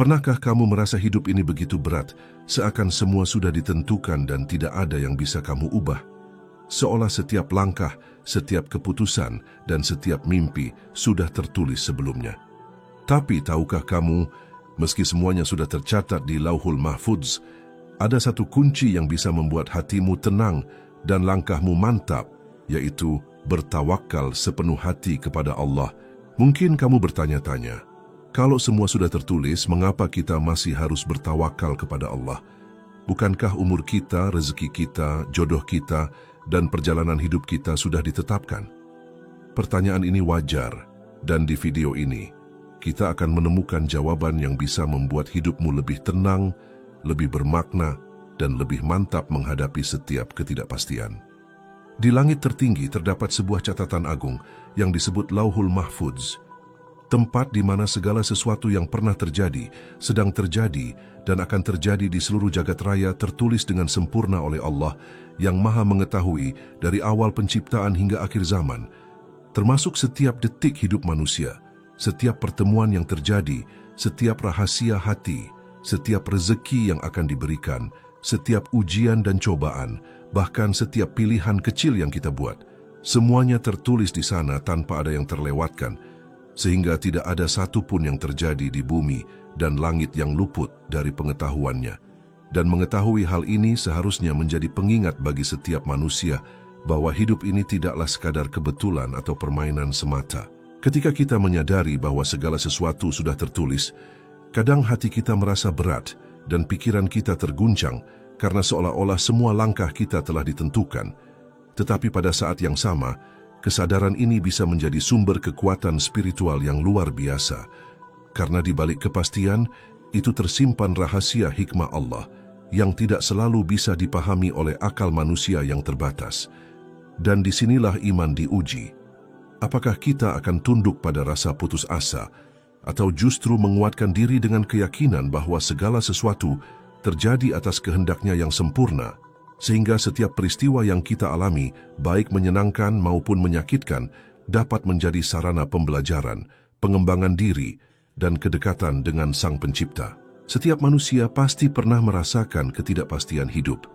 Pernahkah kamu merasa hidup ini begitu berat, seakan semua sudah ditentukan dan tidak ada yang bisa kamu ubah? Seolah setiap langkah, setiap keputusan, dan setiap mimpi sudah tertulis sebelumnya. Tapi tahukah kamu, meski semuanya sudah tercatat di Lauhul Mahfudz, ada satu kunci yang bisa membuat hatimu tenang dan langkahmu mantap, yaitu bertawakal sepenuh hati kepada Allah. Mungkin kamu bertanya-tanya, kalau semua sudah tertulis, mengapa kita masih harus bertawakal kepada Allah? Bukankah umur kita, rezeki kita, jodoh kita, dan perjalanan hidup kita sudah ditetapkan? Pertanyaan ini wajar, dan di video ini, kita akan menemukan jawaban yang bisa membuat hidupmu lebih tenang, lebih bermakna, dan lebih mantap menghadapi setiap ketidakpastian. Di langit tertinggi terdapat sebuah catatan agung yang disebut Lauhul Mahfudz, tempat di mana segala sesuatu yang pernah terjadi, sedang terjadi, dan akan terjadi di seluruh jagat raya tertulis dengan sempurna oleh Allah yang Maha Mengetahui dari awal penciptaan hingga akhir zaman, termasuk setiap detik hidup manusia, setiap pertemuan yang terjadi, setiap rahasia hati, setiap rezeki yang akan diberikan, setiap ujian dan cobaan, bahkan setiap pilihan kecil yang kita buat. Semuanya tertulis di sana tanpa ada yang terlewatkan, sehingga tidak ada satupun yang terjadi di bumi dan langit yang luput dari pengetahuannya. Dan mengetahui hal ini seharusnya menjadi pengingat bagi setiap manusia bahwa hidup ini tidaklah sekadar kebetulan atau permainan semata. Ketika kita menyadari bahwa segala sesuatu sudah tertulis, kadang hati kita merasa berat dan pikiran kita terguncang karena seolah-olah semua langkah kita telah ditentukan. Tetapi pada saat yang sama, kesadaran ini bisa menjadi sumber kekuatan spiritual yang luar biasa, karena di balik kepastian itu tersimpan rahasia hikmah Allah yang tidak selalu bisa dipahami oleh akal manusia yang terbatas. Dan disinilah iman diuji. Apakah kita akan tunduk pada rasa putus asa, atau justru menguatkan diri dengan keyakinan bahwa segala sesuatu terjadi atas kehendaknya yang sempurna, sehingga setiap peristiwa yang kita alami, baik menyenangkan maupun menyakitkan, dapat menjadi sarana pembelajaran, pengembangan diri, dan kedekatan dengan Sang Pencipta. Setiap manusia pasti pernah merasakan ketidakpastian hidup,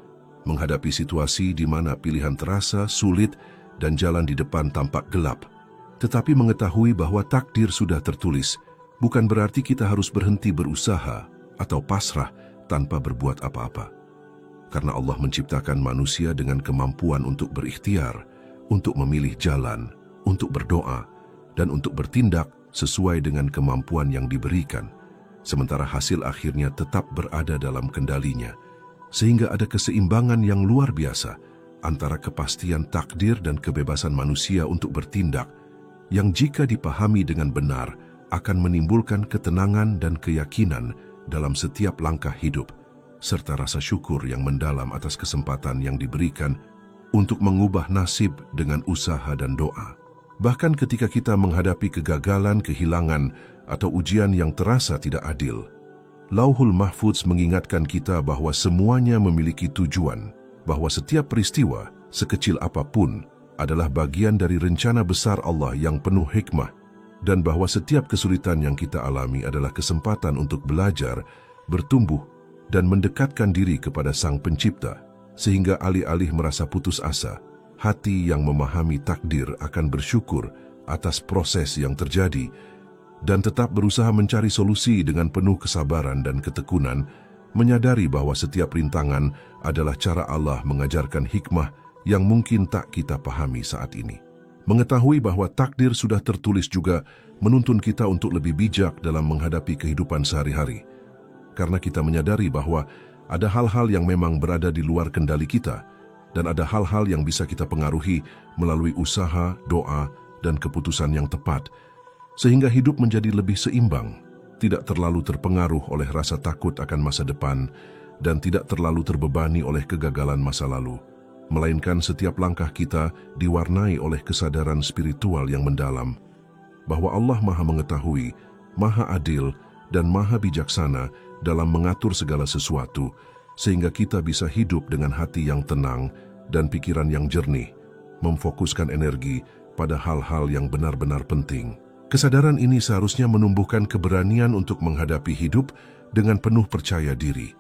menghadapi situasi di mana pilihan terasa sulit dan jalan di depan tampak gelap. Tetapi mengetahui bahwa takdir sudah tertulis, bukan berarti kita harus berhenti berusaha atau pasrah tanpa berbuat apa-apa. Karena Allah menciptakan manusia dengan kemampuan untuk berikhtiar, untuk memilih jalan, untuk berdoa, dan untuk bertindak sesuai dengan kemampuan yang diberikan, sementara hasil akhirnya tetap berada dalam kendalinya, sehingga ada keseimbangan yang luar biasa antara kepastian takdir dan kebebasan manusia untuk bertindak, yang jika dipahami dengan benar akan menimbulkan ketenangan dan keyakinan dalam setiap langkah hidup, serta rasa syukur yang mendalam atas kesempatan yang diberikan untuk mengubah nasib dengan usaha dan doa. Bahkan ketika kita menghadapi kegagalan, kehilangan, atau ujian yang terasa tidak adil, Lauhul Mahfudz mengingatkan kita bahwa semuanya memiliki tujuan, bahwa setiap peristiwa, sekecil apapun, adalah bagian dari rencana besar Allah yang penuh hikmah, dan bahwa setiap kesulitan yang kita alami adalah kesempatan untuk belajar, bertumbuh, dan mendekatkan diri kepada Sang Pencipta, sehingga alih-alih merasa putus asa, hati yang memahami takdir akan bersyukur atas proses yang terjadi, dan tetap berusaha mencari solusi dengan penuh kesabaran dan ketekunan, menyadari bahwa setiap rintangan adalah cara Allah mengajarkan hikmah yang mungkin tak kita pahami saat ini. Mengetahui bahwa takdir sudah tertulis juga menuntun kita untuk lebih bijak dalam menghadapi kehidupan sehari-hari. Karena kita menyadari bahwa ada hal-hal yang memang berada di luar kendali kita, dan ada hal-hal yang bisa kita pengaruhi melalui usaha, doa, dan keputusan yang tepat, sehingga hidup menjadi lebih seimbang, tidak terlalu terpengaruh oleh rasa takut akan masa depan, dan tidak terlalu terbebani oleh kegagalan masa lalu, melainkan setiap langkah kita diwarnai oleh kesadaran spiritual yang mendalam, bahwa Allah Maha Mengetahui, Maha Adil, dan Maha Bijaksana dalam mengatur segala sesuatu, sehingga kita bisa hidup dengan hati yang tenang dan pikiran yang jernih, memfokuskan energi pada hal-hal yang benar-benar penting. Kesadaran ini seharusnya menumbuhkan keberanian untuk menghadapi hidup dengan penuh percaya diri.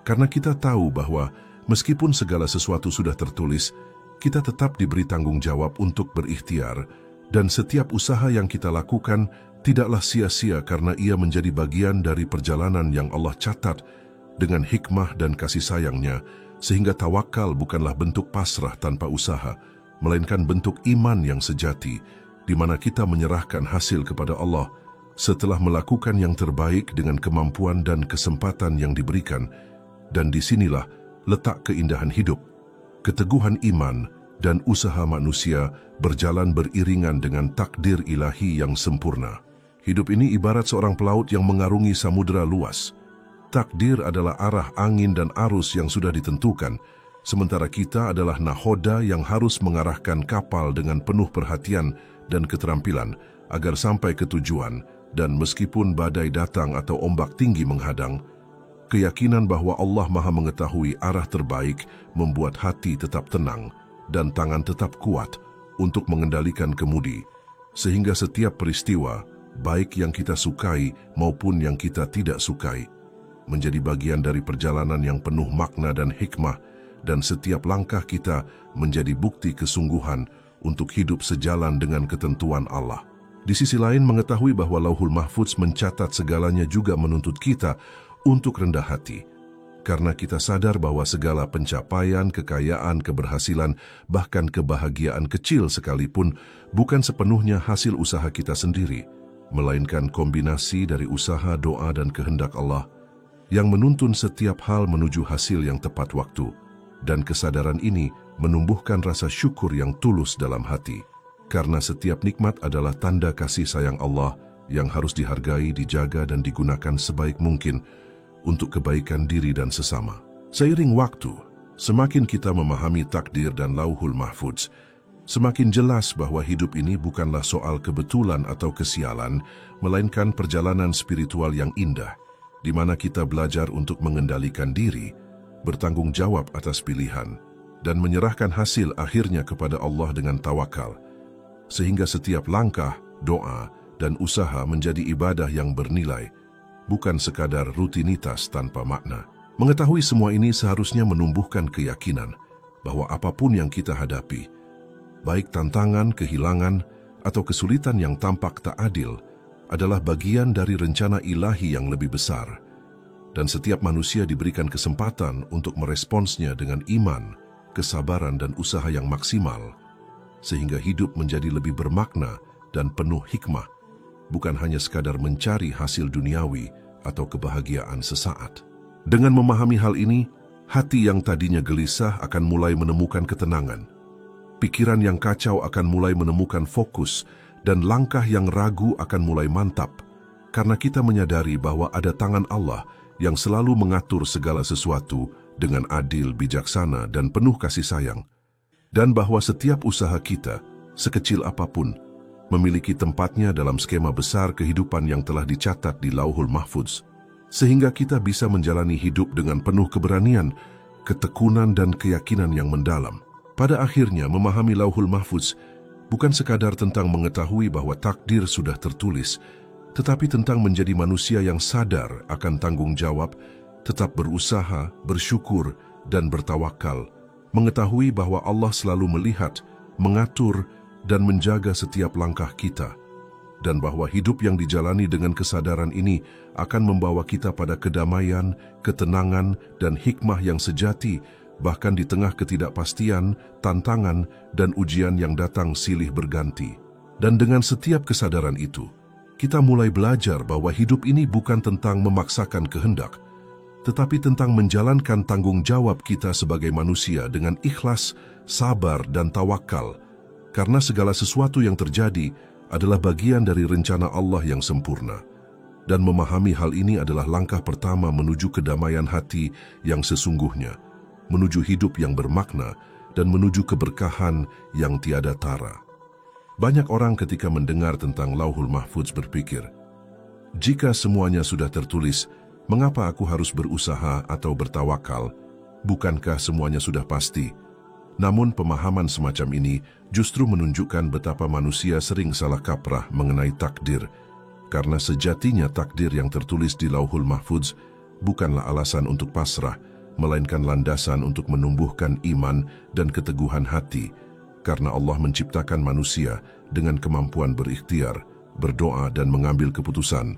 Karena kita tahu bahwa meskipun segala sesuatu sudah tertulis, kita tetap diberi tanggung jawab untuk berikhtiar, dan setiap usaha yang kita lakukan tidaklah sia-sia karena ia menjadi bagian dari perjalanan yang Allah catat dengan hikmah dan kasih sayangnya, sehingga tawakal bukanlah bentuk pasrah tanpa usaha, melainkan bentuk iman yang sejati, di mana kita menyerahkan hasil kepada Allah setelah melakukan yang terbaik dengan kemampuan dan kesempatan yang diberikan. Dan disinilah letak keindahan hidup. Keteguhan iman dan usaha manusia berjalan beriringan dengan takdir ilahi yang sempurna. Hidup ini ibarat seorang pelaut yang mengarungi samudera luas. Takdir adalah arah angin dan arus yang sudah ditentukan, sementara kita adalah nahoda yang harus mengarahkan kapal dengan penuh perhatian dan keterampilan agar sampai ke tujuan. Dan meskipun badai datang atau ombak tinggi menghadang, keyakinan bahwa Allah Maha mengetahui arah terbaik membuat hati tetap tenang dan tangan tetap kuat untuk mengendalikan kemudi, sehingga setiap peristiwa, baik yang kita sukai maupun yang kita tidak sukai, menjadi bagian dari perjalanan yang penuh makna dan hikmah, dan setiap langkah kita menjadi bukti kesungguhan untuk hidup sejalan dengan ketentuan Allah. Di sisi lain, mengetahui bahwa Lauhul Mahfudz mencatat segalanya juga menuntut kita untuk rendah hati, karena kita sadar bahwa segala pencapaian, kekayaan, keberhasilan, bahkan kebahagiaan kecil sekalipun bukan sepenuhnya hasil usaha kita sendiri, melainkan kombinasi dari usaha, doa, dan kehendak Allah yang menuntun setiap hal menuju hasil yang tepat waktu. Dan kesadaran ini menumbuhkan rasa syukur yang tulus dalam hati. Karena setiap nikmat adalah tanda kasih sayang Allah yang harus dihargai, dijaga, dan digunakan sebaik mungkin untuk kebaikan diri dan sesama. Seiring waktu, semakin kita memahami takdir dan Lauhul Mahfudz, semakin jelas bahwa hidup ini bukanlah soal kebetulan atau kesialan, melainkan perjalanan spiritual yang indah, di mana kita belajar untuk mengendalikan diri, bertanggung jawab atas pilihan, dan menyerahkan hasil akhirnya kepada Allah dengan tawakal. Sehingga setiap langkah, doa, dan usaha menjadi ibadah yang bernilai, bukan sekadar rutinitas tanpa makna. Mengetahui semua ini seharusnya menumbuhkan keyakinan bahwa apapun yang kita hadapi, baik tantangan, kehilangan, atau kesulitan yang tampak tak adil, adalah bagian dari rencana ilahi yang lebih besar. Dan setiap manusia diberikan kesempatan untuk meresponsnya dengan iman, kesabaran, dan usaha yang maksimal, sehingga hidup menjadi lebih bermakna dan penuh hikmah, bukan hanya sekadar mencari hasil duniawi atau kebahagiaan sesaat. Dengan memahami hal ini, hati yang tadinya gelisah akan mulai menemukan ketenangan. Pikiran yang kacau akan mulai menemukan fokus, dan langkah yang ragu akan mulai mantap, karena kita menyadari bahwa ada tangan Allah yang selalu mengatur segala sesuatu dengan adil, bijaksana, dan penuh kasih sayang. Dan bahwa setiap usaha kita, sekecil apapun, memiliki tempatnya dalam skema besar kehidupan yang telah dicatat di Lauhul Mahfudz, sehingga kita bisa menjalani hidup dengan penuh keberanian, ketekunan, dan keyakinan yang mendalam. Pada akhirnya, memahami Lauhul Mahfudz bukan sekadar tentang mengetahui bahwa takdir sudah tertulis, tetapi tentang menjadi manusia yang sadar akan tanggung jawab, tetap berusaha, bersyukur, dan bertawakal, mengetahui bahwa Allah selalu melihat, mengatur, dan menjaga setiap langkah kita, dan bahwa hidup yang dijalani dengan kesadaran ini akan membawa kita pada kedamaian, ketenangan, dan hikmah yang sejati, bahkan di tengah ketidakpastian, tantangan, dan ujian yang datang silih berganti. Dan dengan setiap kesadaran itu, kita mulai belajar bahwa hidup ini bukan tentang memaksakan kehendak, tetapi tentang menjalankan tanggung jawab kita sebagai manusia dengan ikhlas, sabar, dan tawakal, karena segala sesuatu yang terjadi adalah bagian dari rencana Allah yang sempurna. Dan memahami hal ini adalah langkah pertama menuju kedamaian hati yang sesungguhnya, menuju hidup yang bermakna, dan menuju keberkahan yang tiada tara. Banyak orang ketika mendengar tentang Lauhul Mahfudz berpikir, jika semuanya sudah tertulis, mengapa aku harus berusaha atau bertawakal? Bukankah semuanya sudah pasti? Namun pemahaman semacam ini justru menunjukkan betapa manusia sering salah kaprah mengenai takdir, karena sejatinya takdir yang tertulis di Lauhul Mahfudz bukanlah alasan untuk pasrah, melainkan landasan untuk menumbuhkan iman dan keteguhan hati, karena Allah menciptakan manusia dengan kemampuan berikhtiar, berdoa dan mengambil keputusan,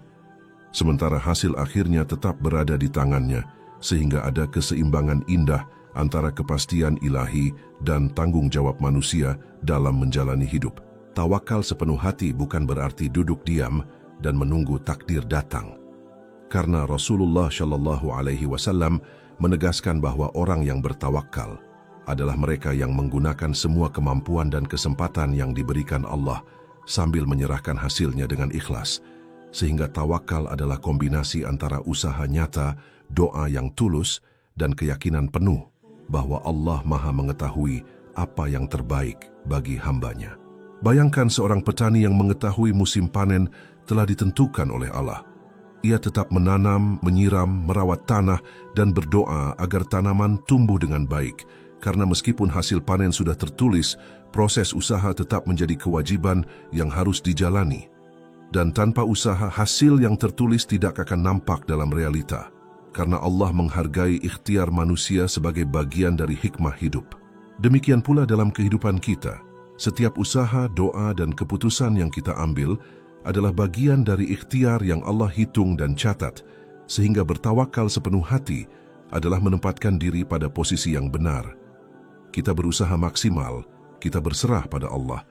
sementara hasil akhirnya tetap berada di tangannya, sehingga ada keseimbangan indah antara kepastian ilahi dan tanggung jawab manusia dalam menjalani hidup. Tawakal sepenuh hati bukan berarti duduk diam dan menunggu takdir datang. Karena Rasulullah Shallallahu Alaihi Wasallam menegaskan bahwa orang yang bertawakal adalah mereka yang menggunakan semua kemampuan dan kesempatan yang diberikan Allah sambil menyerahkan hasilnya dengan ikhlas, sehingga tawakal adalah kombinasi antara usaha nyata, doa yang tulus, dan keyakinan penuh bahwa Allah Maha mengetahui apa yang terbaik bagi hambanya. Bayangkan seorang petani yang mengetahui musim panen telah ditentukan oleh Allah. Ia tetap menanam, menyiram, merawat tanah, dan berdoa agar tanaman tumbuh dengan baik. Karena meskipun hasil panen sudah tertulis, proses usaha tetap menjadi kewajiban yang harus dijalani. Dan tanpa usaha, hasil yang tertulis tidak akan nampak dalam realita. Karena Allah menghargai ikhtiar manusia sebagai bagian dari hikmah hidup. Demikian pula dalam kehidupan kita. Setiap usaha, doa, dan keputusan yang kita ambil adalah bagian dari ikhtiar yang Allah hitung dan catat, sehingga bertawakal sepenuh hati adalah menempatkan diri pada posisi yang benar. Kita berusaha maksimal, kita berserah pada Allah,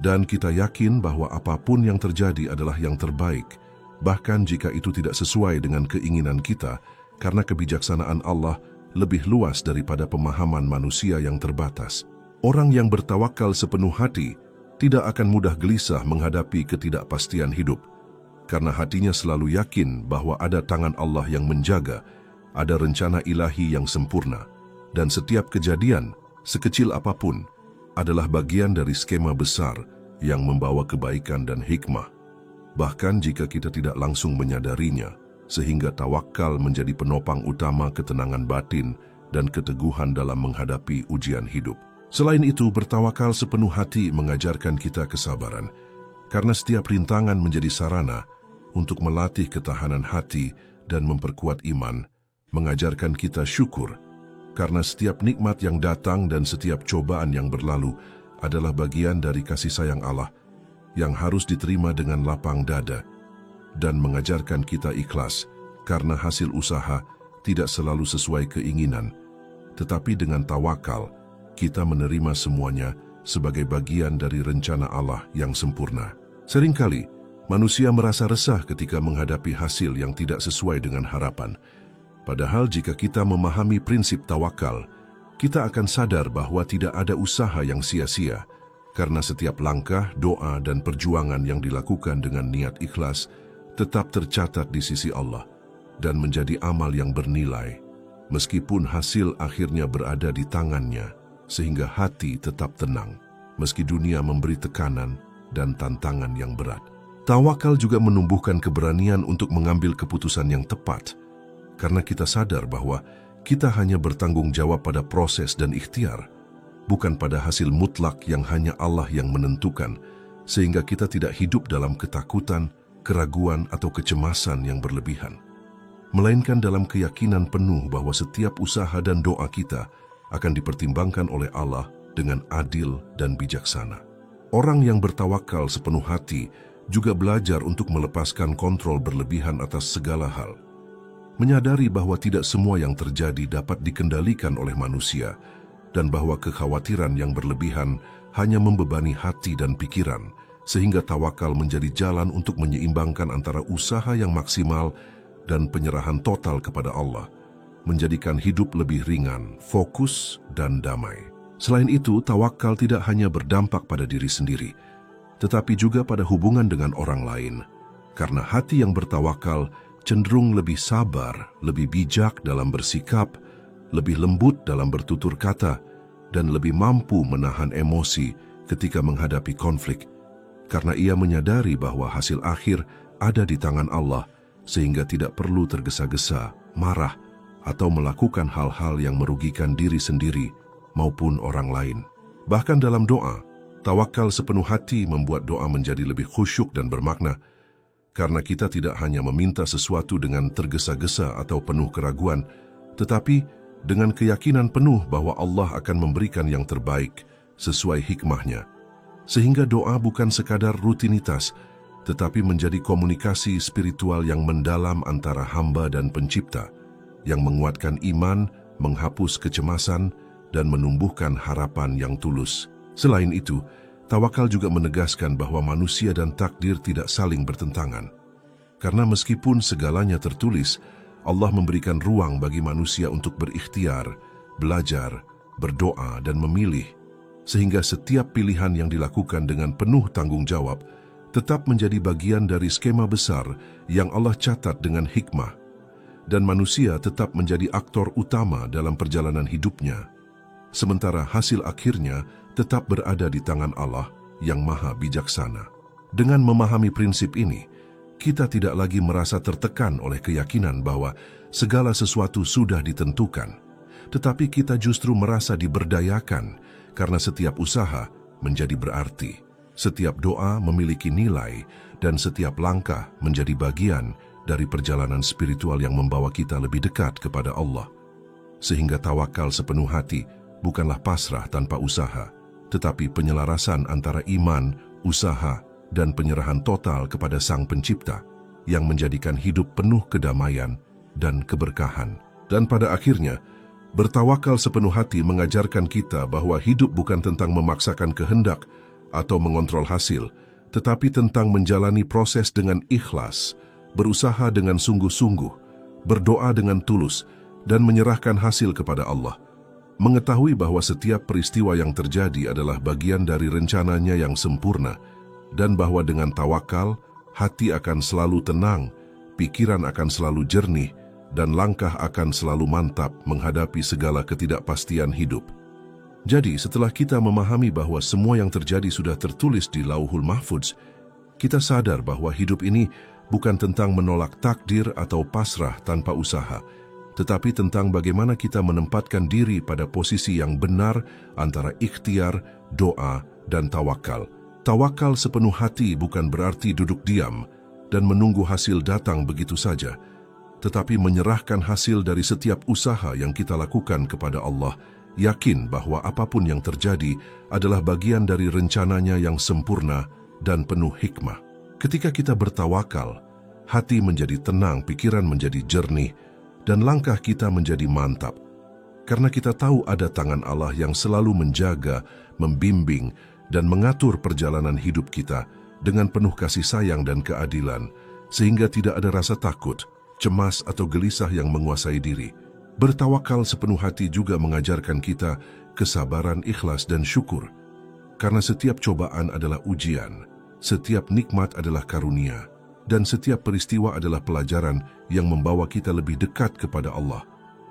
dan kita yakin bahwa apapun yang terjadi adalah yang terbaik, bahkan jika itu tidak sesuai dengan keinginan kita, karena kebijaksanaan Allah lebih luas daripada pemahaman manusia yang terbatas. Orang yang bertawakal sepenuh hati tidak akan mudah gelisah menghadapi ketidakpastian hidup, karena hatinya selalu yakin bahwa ada tangan Allah yang menjaga, ada rencana ilahi yang sempurna, dan setiap kejadian, sekecil apapun, adalah bagian dari skema besar yang membawa kebaikan dan hikmah. Bahkan jika kita tidak langsung menyadarinya, sehingga tawakal menjadi penopang utama ketenangan batin dan keteguhan dalam menghadapi ujian hidup. Selain itu, bertawakal sepenuh hati mengajarkan kita kesabaran, karena setiap rintangan menjadi sarana untuk melatih ketahanan hati dan memperkuat iman, mengajarkan kita syukur, karena setiap nikmat yang datang dan setiap cobaan yang berlalu adalah bagian dari kasih sayang Allah yang harus diterima dengan lapang dada, dan mengajarkan kita ikhlas, karena hasil usaha tidak selalu sesuai keinginan, tetapi dengan tawakal, kita menerima semuanya sebagai bagian dari rencana Allah yang sempurna. Seringkali, manusia merasa resah ketika menghadapi hasil yang tidak sesuai dengan harapan. Padahal jika kita memahami prinsip tawakal, kita akan sadar bahwa tidak ada usaha yang sia-sia, karena setiap langkah, doa, dan perjuangan yang dilakukan dengan niat ikhlas tetap tercatat di sisi Allah dan menjadi amal yang bernilai, meskipun hasil akhirnya berada di tangannya, sehingga hati tetap tenang, meski dunia memberi tekanan dan tantangan yang berat. Tawakal juga menumbuhkan keberanian untuk mengambil keputusan yang tepat, karena kita sadar bahwa kita hanya bertanggung jawab pada proses dan ikhtiar, bukan pada hasil mutlak yang hanya Allah yang menentukan, sehingga kita tidak hidup dalam ketakutan, keraguan, atau kecemasan yang berlebihan, melainkan dalam keyakinan penuh bahwa setiap usaha dan doa kita akan dipertimbangkan oleh Allah dengan adil dan bijaksana. Orang yang bertawakal sepenuh hati juga belajar untuk melepaskan kontrol berlebihan atas segala hal, menyadari bahwa tidak semua yang terjadi dapat dikendalikan oleh manusia, dan bahwa kekhawatiran yang berlebihan hanya membebani hati dan pikiran, sehingga tawakal menjadi jalan untuk menyeimbangkan antara usaha yang maksimal dan penyerahan total kepada Allah, menjadikan hidup lebih ringan, fokus, dan damai. Selain itu, tawakal tidak hanya berdampak pada diri sendiri, tetapi juga pada hubungan dengan orang lain, karena hati yang bertawakal cenderung lebih sabar, lebih bijak dalam bersikap, lebih lembut dalam bertutur kata, dan lebih mampu menahan emosi ketika menghadapi konflik, karena ia menyadari bahwa hasil akhir ada di tangan Allah, sehingga tidak perlu tergesa-gesa, marah, atau melakukan hal-hal yang merugikan diri sendiri maupun orang lain. Bahkan dalam doa, tawakal sepenuh hati membuat doa menjadi lebih khusyuk dan bermakna, karena kita tidak hanya meminta sesuatu dengan tergesa-gesa atau penuh keraguan, tetapi dengan keyakinan penuh bahwa Allah akan memberikan yang terbaik sesuai hikmahnya. Sehingga doa bukan sekadar rutinitas, tetapi menjadi komunikasi spiritual yang mendalam antara hamba dan pencipta, yang menguatkan iman, menghapus kecemasan, dan menumbuhkan harapan yang tulus. Selain itu, tawakal juga menegaskan bahwa manusia dan takdir tidak saling bertentangan. Karena meskipun segalanya tertulis, Allah memberikan ruang bagi manusia untuk berikhtiar, belajar, berdoa, dan memilih, sehingga setiap pilihan yang dilakukan dengan penuh tanggung jawab tetap menjadi bagian dari skema besar yang Allah catat dengan hikmah, dan manusia tetap menjadi aktor utama dalam perjalanan hidupnya, sementara hasil akhirnya tetap berada di tangan Allah yang Maha Bijaksana. Dengan memahami prinsip ini, kita tidak lagi merasa tertekan oleh keyakinan bahwa segala sesuatu sudah ditentukan, tetapi kita justru merasa diberdayakan karena setiap usaha menjadi berarti, setiap doa memiliki nilai, dan setiap langkah menjadi bagian dari perjalanan spiritual yang membawa kita lebih dekat kepada Allah. Sehingga tawakal sepenuh hati bukanlah pasrah tanpa usaha, tetapi penyelarasan antara iman, usaha, dan penyerahan total kepada Sang Pencipta yang menjadikan hidup penuh kedamaian dan keberkahan. Dan pada akhirnya, bertawakal sepenuh hati mengajarkan kita bahwa hidup bukan tentang memaksakan kehendak atau mengontrol hasil, tetapi tentang menjalani proses dengan ikhlas, berusaha dengan sungguh-sungguh, berdoa dengan tulus, dan menyerahkan hasil kepada Allah. Mengetahui bahwa setiap peristiwa yang terjadi adalah bagian dari rencananya yang sempurna, dan bahwa dengan tawakal, hati akan selalu tenang, pikiran akan selalu jernih, dan langkah akan selalu mantap menghadapi segala ketidakpastian hidup. Jadi, setelah kita memahami bahwa semua yang terjadi sudah tertulis di Lauhul Mahfudz, kita sadar bahwa hidup ini bukan tentang menolak takdir atau pasrah tanpa usaha, tetapi tentang bagaimana kita menempatkan diri pada posisi yang benar antara ikhtiar, doa, dan tawakal. Tawakal sepenuh hati bukan berarti duduk diam dan menunggu hasil datang begitu saja, tetapi menyerahkan hasil dari setiap usaha yang kita lakukan kepada Allah, yakin bahwa apapun yang terjadi adalah bagian dari rencananya yang sempurna dan penuh hikmah. Ketika kita bertawakal, hati menjadi tenang, pikiran menjadi jernih, dan langkah kita menjadi mantap. Karena kita tahu ada tangan Allah yang selalu menjaga, membimbing, dan mengatur perjalanan hidup kita dengan penuh kasih sayang dan keadilan, sehingga tidak ada rasa takut, cemas, atau gelisah yang menguasai diri. Bertawakal sepenuh hati juga mengajarkan kita kesabaran, ikhlas, dan syukur. Karena setiap cobaan adalah ujian, setiap nikmat adalah karunia, dan setiap peristiwa adalah pelajaran yang membawa kita lebih dekat kepada Allah,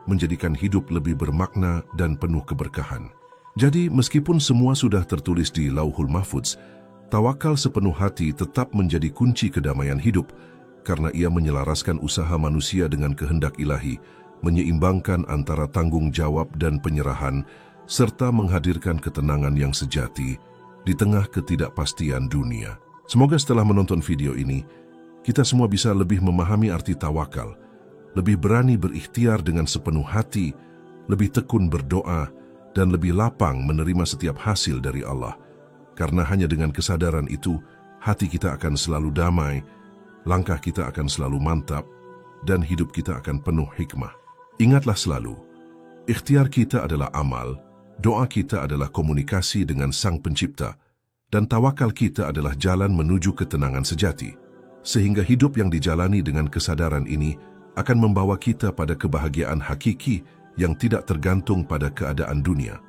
menjadikan hidup lebih bermakna dan penuh keberkahan. Jadi, meskipun semua sudah tertulis di Lauhul Mahfudz, tawakal sepenuh hati tetap menjadi kunci kedamaian hidup, karena ia menyelaraskan usaha manusia dengan kehendak ilahi, menyeimbangkan antara tanggung jawab dan penyerahan, serta menghadirkan ketenangan yang sejati di tengah ketidakpastian dunia. Semoga setelah menonton video ini, kita semua bisa lebih memahami arti tawakal, lebih berani berikhtiar dengan sepenuh hati, lebih tekun berdoa, dan lebih lapang menerima setiap hasil dari Allah. Karena hanya dengan kesadaran itu, hati kita akan selalu damai, langkah kita akan selalu mantap, dan hidup kita akan penuh hikmah. Ingatlah selalu, ikhtiar kita adalah amal, doa kita adalah komunikasi dengan Sang Pencipta, dan tawakal kita adalah jalan menuju ketenangan sejati. Sehingga hidup yang dijalani dengan kesadaran ini akan membawa kita pada kebahagiaan hakiki yang tidak tergantung pada keadaan dunia.